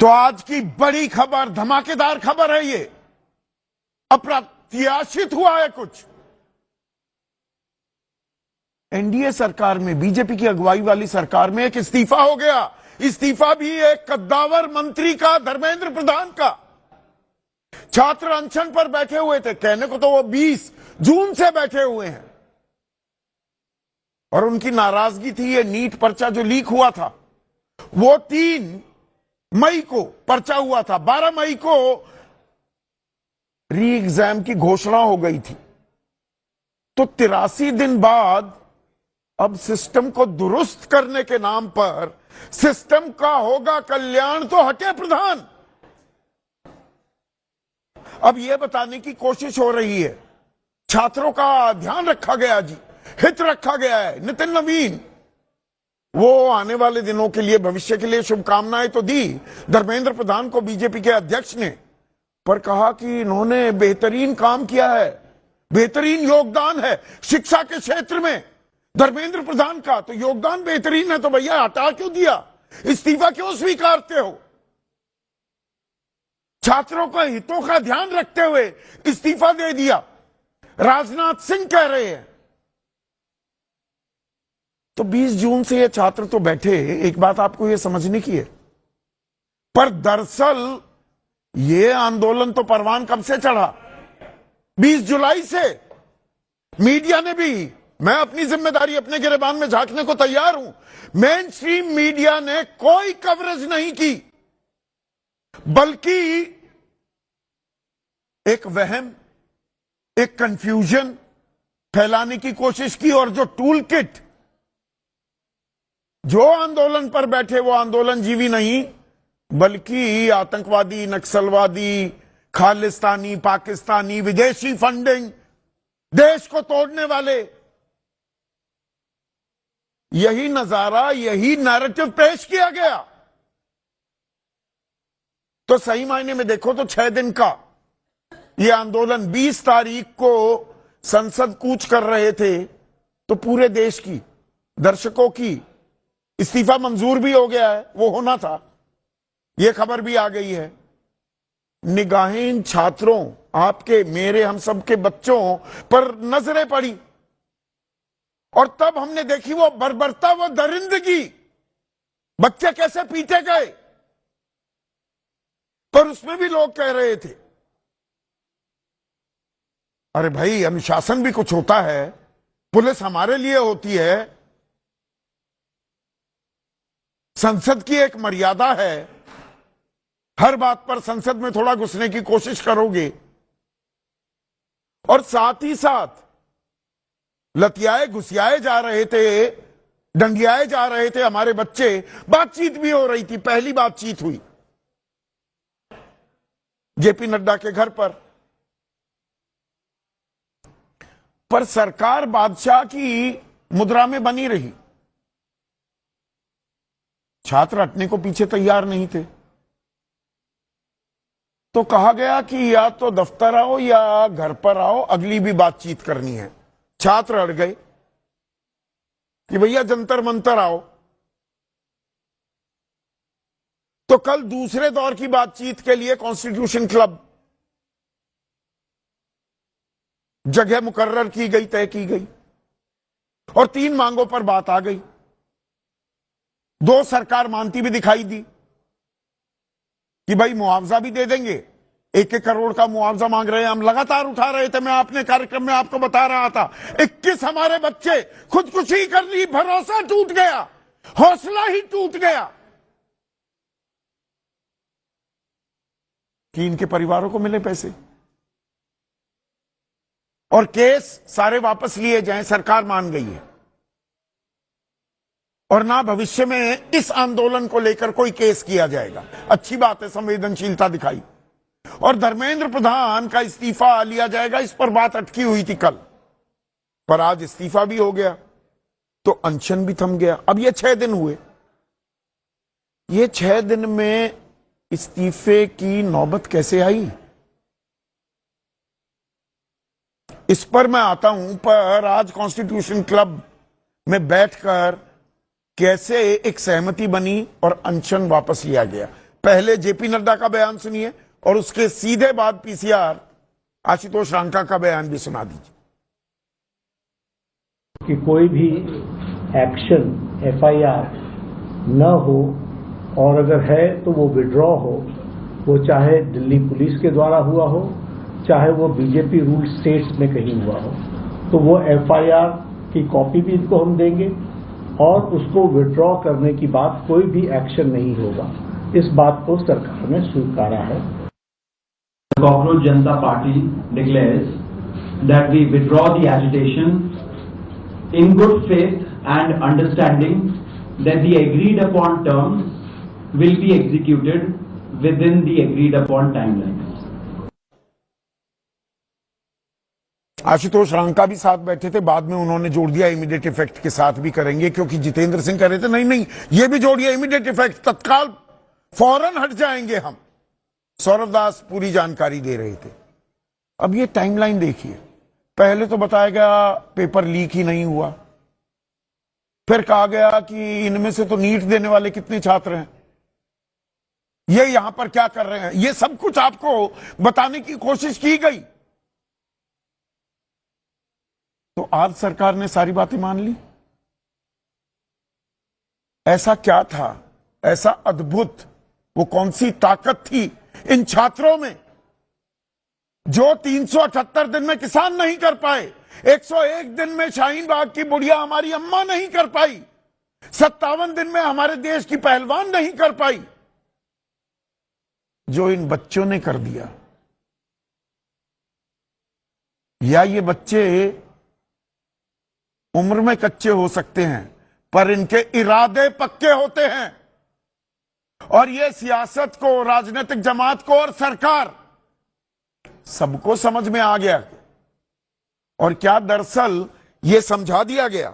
तो आज की बड़ी खबर, धमाकेदार खबर है, ये अप्रत्याशित हुआ है कुछ। एनडीए सरकार में, बीजेपी की अगुवाई वाली सरकार में एक इस्तीफा हो गया। इस्तीफा भी एक कद्दावर मंत्री का, धर्मेंद्र प्रधान का। छात्र अनशन पर बैठे हुए थे, कहने को तो वो 20 जून से बैठे हुए हैं, और उनकी नाराजगी थी ये नीट पर्चा जो लीक हुआ था, वो 3 मई को पर्चा हुआ था, 12 मई को री एग्जाम की घोषणा हो गई थी। तो 83 दिन बाद अब सिस्टम को दुरुस्त करने के नाम पर सिस्टम का होगा कल्याण, तो हटे प्रधान। अब यह बताने की कोशिश हो रही है, छात्रों का ध्यान रखा गया जी, हित रखा गया है। नितिन नवीन वो आने वाले दिनों के लिए, भविष्य के लिए शुभकामनाएं तो दी धर्मेंद्र प्रधान को बीजेपी के अध्यक्ष ने, पर कहा कि इन्होंने बेहतरीन काम किया है, बेहतरीन योगदान है शिक्षा के क्षेत्र में धर्मेंद्र प्रधान का। तो योगदान बेहतरीन है तो भैया हटा क्यों दिया, इस्तीफा क्यों स्वीकारते हो? छात्रों के हितों का ध्यान रखते हुए इस्तीफा दे दिया, राजनाथ सिंह कह रहे हैं। तो 20 जून से ये छात्र तो बैठे, एक बात आपको ये समझने की है, पर दरअसल ये आंदोलन तो परवान कब से चढ़ा? 20 जुलाई से। मीडिया ने भी, मैं अपनी जिम्मेदारी अपने गिरेबान में झांकने को तैयार हूं, मेन स्ट्रीम मीडिया ने कोई कवरेज नहीं की, बल्कि एक वहम, एक कंफ्यूजन फैलाने की कोशिश की। और जो टूल किट, जो आंदोलन पर बैठे वो आंदोलन जीवी नहीं, बल्कि आतंकवादी, नक्सलवादी, खालिस्तानी, पाकिस्तानी, विदेशी फंडिंग, देश को तोड़ने वाले, यही नजारा, यही नैरेटिव पेश किया गया। तो सही मायने में देखो तो 6 दिन का ये आंदोलन, 20 तारीख को संसद कूच कर रहे थे, तो पूरे देश की, दर्शकों की इस्तीफा मंजूर भी हो गया है, वो होना था, ये खबर भी आ गई है। निगाहें इन छात्रों, आपके, मेरे, हम सबके बच्चों पर नजरें पड़ी, और तब हमने देखी वो बर्बरता, वो दरिंदगी, बच्चे कैसे पीटे गए। पर उसमें भी लोग कह रहे थे, अरे भाई अनुशासन भी कुछ होता है, पुलिस हमारे लिए होती है, संसद की एक मर्यादा है, हर बात पर संसद में थोड़ा घुसने की कोशिश करोगे। और साथ ही साथ लतियाए घुसियाए जा रहे थे, डंडियाए जा रहे थे हमारे बच्चे, बातचीत भी हो रही थी। पहली बातचीत हुई जेपी नड्डा के घर पर सरकार बादशाह की मुद्रा में बनी रही, छात्र हटने को पीछे तैयार नहीं थे। तो कहा गया कि या तो दफ्तर आओ या घर पर आओ, अगली भी बातचीत करनी है। छात्र अड़ गए कि भैया जंतर मंतर आओ। तो कल दूसरे दौर की बातचीत के लिए कॉन्स्टिट्यूशन क्लब जगह मुकर्रर की गई, तय की गई, और 3 मांगों पर बात आ गई। 2 सरकार मानती भी दिखाई दी कि भाई मुआवजा भी दे देंगे, 1-1 करोड़ का मुआवजा मांग रहे हैं। हम लगातार उठा रहे थे, मैं अपने कार्यक्रम में आपको बता रहा था, 21 हमारे बच्चे खुदकुशी कर ली, भरोसा टूट गया, हौसला ही टूट गया कि इनके परिवारों को मिले पैसे, और केस सारे वापस लिए जाएं। सरकार मान गई है, और ना भविष्य में इस आंदोलन को लेकर कोई केस किया जाएगा। अच्छी बात है, संवेदनशीलता दिखाई। और धर्मेंद्र प्रधान का इस्तीफा लिया जाएगा, इस पर बात अटकी हुई थी कल, पर आज इस्तीफा भी हो गया, तो अनशन भी थम गया। अब ये 6 दिन हुए, ये 6 दिन में इस्तीफे की नौबत कैसे आई, इस पर मैं आता हूं। पर आज कॉन्स्टिट्यूशन क्लब में बैठकर कैसे एक सहमति बनी और अनशन वापस लिया गया। पहले जेपी नड्डा का बयान सुनिए और उसके सीधे बाद पीसीआर आशुतोष रांका का बयान भी सुना दीजिए। कि कोई भी एक्शन एफआईआर न हो, और अगर है तो वो विड्रॉ हो, वो चाहे दिल्ली पुलिस के द्वारा हुआ हो, चाहे वो बीजेपी रूल स्टेट्स में कहीं हुआ हो, तो वो एफआईआर की कॉपी भी इनको हम देंगे और उसको विड्रॉ करने की बात कोई भी एक्शन नहीं होगा। इस बात को सरकार ने स्वीकारा है। Cockroach Janata Party declares that we withdraw the agitation in good faith and understanding that the agreed upon terms will be executed within the agreed upon timelines. Ashutosh Ranka भी साथ बैठे थे, बाद में उन्होंने जोड़ दिया इमीडिएट इफेक्ट के साथ भी करेंगे, क्योंकि जितेंद्र सिंह कह रहे थे नहीं नहीं ये भी जोड़िए इमीडिएट इफेक्ट, तत्काल फौरन हट जाएंगे हम। सौरभ दास पूरी जानकारी दे रहे थे। अब ये टाइमलाइन देखिए, पहले तो बताया गया पेपर लीक ही नहीं हुआ, फिर कहा गया कि इनमें से तो नीट देने वाले कितने छात्र हैं, ये यहां पर क्या कर रहे हैं, ये सब कुछ आपको बताने की कोशिश की गई। तो आज सरकार ने सारी बातें मान ली। ऐसा क्या था, ऐसा अद्भुत, वो कौन सी ताकत थी इन छात्रों में जो 378 दिन में किसान नहीं कर पाए, 101 दिन में शाहीन बाग की बुढ़िया हमारी अम्मा नहीं कर पाई, 57 दिन में हमारे देश की पहलवान नहीं कर पाई, जो इन बच्चों ने कर दिया। या ये बच्चे उम्र में कच्चे हो सकते हैं पर इनके इरादे पक्के होते हैं, और ये सियासत को, राजनीतिक जमात को और सरकार सबको समझ में आ गया। और क्या दरअसल ये समझा दिया गया